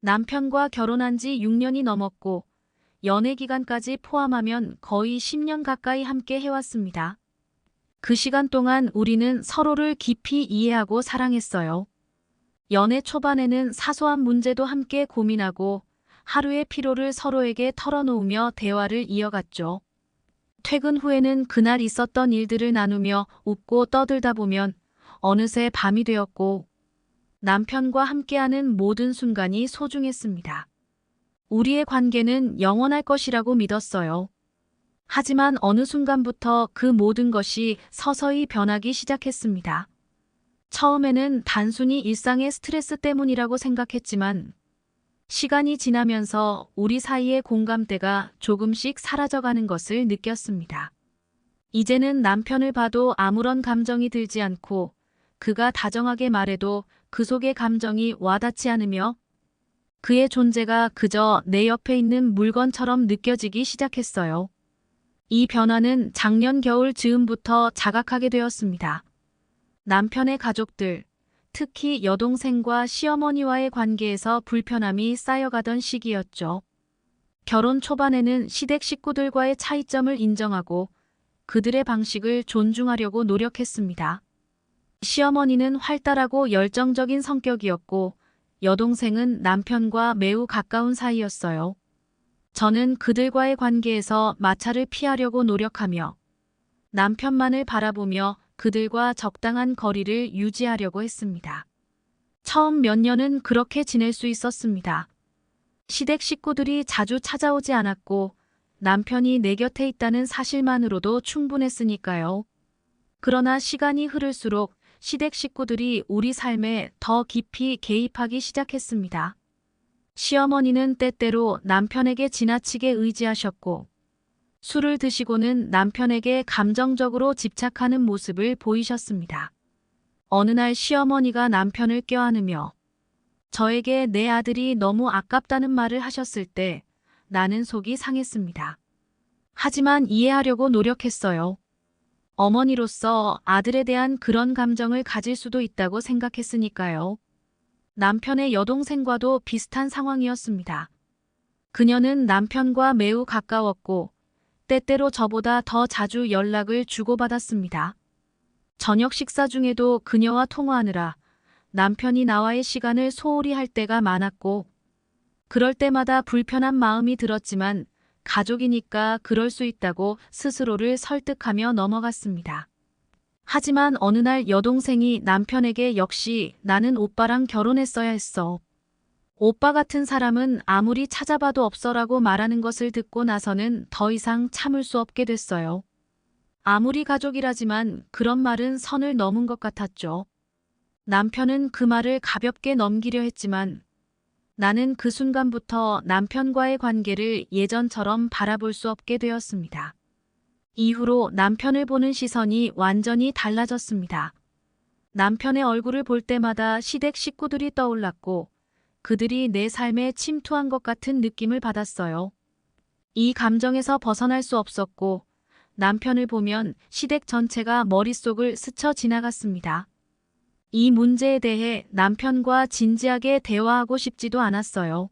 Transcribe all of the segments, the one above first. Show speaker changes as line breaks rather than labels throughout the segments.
남편과 결혼한 지 6년이 넘었고 연애 기간까지 포함하면 거의 10년 가까이 함께 해왔습니다. 그 시간 동안 우리는 서로를 깊이 이해하고 사랑했어요. 연애 초반에는 사소한 문제도 함께 고민하고 하루의 피로를 서로에게 털어놓으며 대화를 이어갔죠. 퇴근 후에는 그날 있었던 일들을 나누며 웃고 떠들다 보면 어느새 밤이 되었고 남편과 함께하는 모든 순간이 소중했습니다. 우리의 관계는 영원할 것이라고 믿었어요. 하지만 어느 순간부터 그 모든 것이 서서히 변하기 시작했습니다. 처음에는 단순히 일상의 스트레스 때문이라고 생각했지만 시간이 지나면서 우리 사이의 공감대가 조금씩 사라져가는 것을 느꼈습니다. 이제는 남편을 봐도 아무런 감정이 들지 않고 그가 다정하게 말해도 그 속의 감정이 와닿지 않으며 그의 존재가 그저 내 옆에 있는 물건처럼 느껴지기 시작했어요. 이 변화는 작년 겨울 즈음부터 자각하게 되었습니다. 남편의 가족들, 특히 여동생과 시어머니와의 관계에서 불편함이 쌓여가던 시기였죠. 결혼 초반에는 시댁 식구들과의 차이점을 인정하고 그들의 방식을 존중하려고 노력했습니다. 시어머니는 활달하고 열정적인 성격이었고 여동생은 남편과 매우 가까운 사이였어요. 저는 그들과의 관계에서 마찰을 피하려고 노력하며 남편만을 바라보며 그들과 적당한 거리를 유지하려고 했습니다. 처음 몇 년은 그렇게 지낼 수 있었습니다. 시댁 식구들이 자주 찾아오지 않았고 남편이 내 곁에 있다는 사실만으로도 충분했으니까요. 그러나 시간이 흐를수록 시댁 식구들이 우리 삶에 더 깊이 개입하기 시작했습니다. 시어머니는 때때로 남편에게 지나치게 의지하셨고 술을 드시고는 남편에게 감정적으로 집착하는 모습을 보이셨습니다. 어느 날 시어머니가 남편을 껴안으며 저에게 내 아들이 너무 아깝다는 말을 하셨을 때 나는 속이 상했습니다. 하지만 이해하려고 노력했어요. 어머니로서 아들에 대한 그런 감정을 가질 수도 있다고 생각했으니까요. 남편의 여동생과도 비슷한 상황이었습니다. 그녀는 남편과 매우 가까웠고 때때로 저보다 더 자주 연락을 주고받았습니다. 저녁 식사 중에도 그녀와 통화하느라 남편이 나와의 시간을 소홀히 할 때가 많았고 그럴 때마다 불편한 마음이 들었지만 가족이니까 그럴 수 있다고 스스로를 설득하며 넘어갔습니다. 하지만 어느 날 여동생이 남편에게 역시 나는 오빠랑 결혼했어야 했어. 오빠 같은 사람은 아무리 찾아봐도 없어라고 말하는 것을 듣고 나서는 더 이상 참을 수 없게 됐어요. 아무리 가족이라지만 그런 말은 선을 넘은 것 같았죠. 남편은 그 말을 가볍게 넘기려 했지만 나는 그 순간부터 남편과의 관계를 예전처럼 바라볼 수 없게 되었습니다. 이후로 남편을 보는 시선이 완전히 달라졌습니다. 남편의 얼굴을 볼 때마다 시댁 식구들이 떠올랐고 그들이 내 삶에 침투한 것 같은 느낌을 받았어요. 이 감정에서 벗어날 수 없었고 남편을 보면 시댁 전체가 머릿속을 스쳐 지나갔습니다. 이 문제에 대해 남편과 진지하게 대화하고 싶지도 않았어요.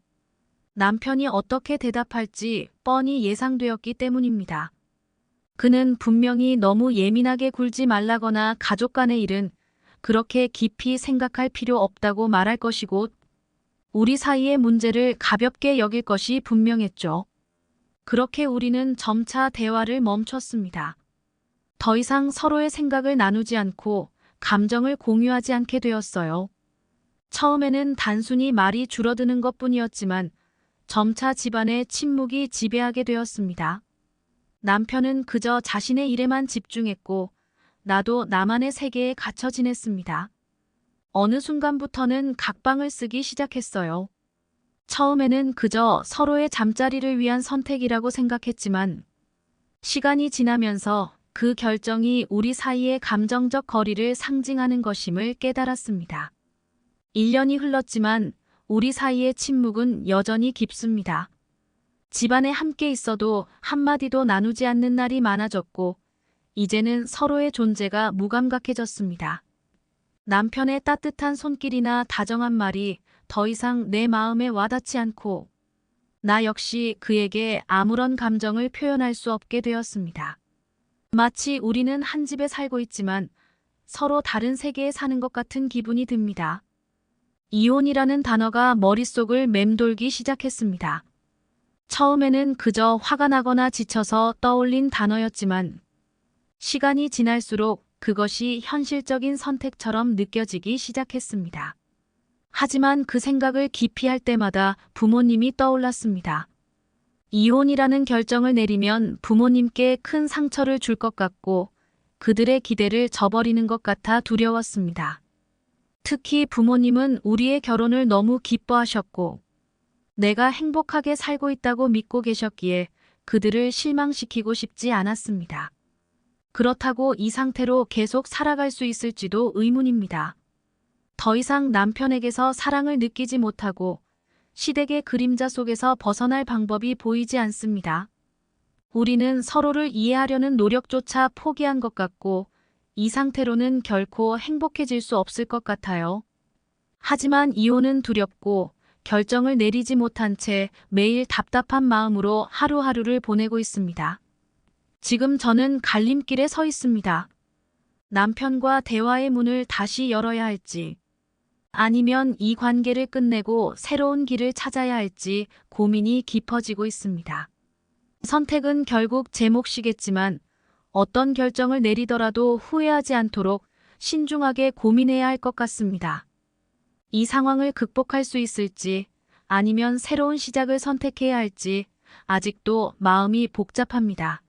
남편이 어떻게 대답할지 뻔히 예상되었기 때문입니다. 그는 분명히 너무 예민하게 굴지 말라거나 가족 간의 일은 그렇게 깊이 생각할 필요 없다고 말할 것이고 우리 사이의 문제를 가볍게 여길 것이 분명했죠. 그렇게 우리는 점차 대화를 멈췄습니다. 더 이상 서로의 생각을 나누지 않고 감정을 공유하지 않게 되었어요. 처음에는 단순히 말이 줄어드는 것뿐이었지만 점차 집안의 침묵이 지배하게 되었습니다. 남편은 그저 자신의 일에만 집중했고 나도 나만의 세계에 갇혀 지냈습니다. 어느 순간부터는 각방을 쓰기 시작했어요. 처음에는 그저 서로의 잠자리를 위한 선택이라고 생각했지만 시간이 지나면서 그 결정이 우리 사이의 감정적 거리를 상징하는 것임을 깨달았습니다. 1년이 흘렀지만 우리 사이의 침묵은 여전히 깊습니다. 집안에 함께 있어도 한마디도 나누지 않는 날이 많아졌고 이제는 서로의 존재가 무감각해졌습니다. 남편의 따뜻한 손길이나 다정한 말이 더 이상 내 마음에 와닿지 않고 나 역시 그에게 아무런 감정을 표현할 수 없게 되었습니다. 마치 우리는 한 집에 살고 있지만 서로 다른 세계에 사는 것 같은 기분이 듭니다. 이혼이라는 단어가 머릿속을 맴돌기 시작했습니다. 처음에는 그저 화가 나거나 지쳐서 떠올린 단어였지만 시간이 지날수록 그것이 현실적인 선택처럼 느껴지기 시작했습니다. 하지만 그 생각을 깊이 할 때마다 부모님이 떠올랐습니다. 이혼이라는 결정을 내리면 부모님께 큰 상처를 줄 것 같고 그들의 기대를 저버리는 것 같아 두려웠습니다. 특히 부모님은 우리의 결혼을 너무 기뻐하셨고 내가 행복하게 살고 있다고 믿고 계셨기에 그들을 실망시키고 싶지 않았습니다. 그렇다고 이 상태로 계속 살아갈 수 있을지도 의문입니다. 더 이상 남편에게서 사랑을 느끼지 못하고 시댁의 그림자 속에서 벗어날 방법이 보이지 않습니다. 우리는 서로를 이해하려는 노력조차 포기한 것 같고 이 상태로는 결코 행복해질 수 없을 것 같아요. 하지만 이혼은 두렵고 결정을 내리지 못한 채 매일 답답한 마음으로 하루하루를 보내고 있습니다. 지금 저는 갈림길에 서 있습니다. 남편과 대화의 문을 다시 열어야 할지, 아니면 이 관계를 끝내고 새로운 길을 찾아야 할지 고민이 깊어지고 있습니다. 선택은 결국 제 몫이겠지만 어떤 결정을 내리더라도 후회하지 않도록 신중하게 고민해야 할 것 같습니다. 이 상황을 극복할 수 있을지 아니면 새로운 시작을 선택해야 할지 아직도 마음이 복잡합니다.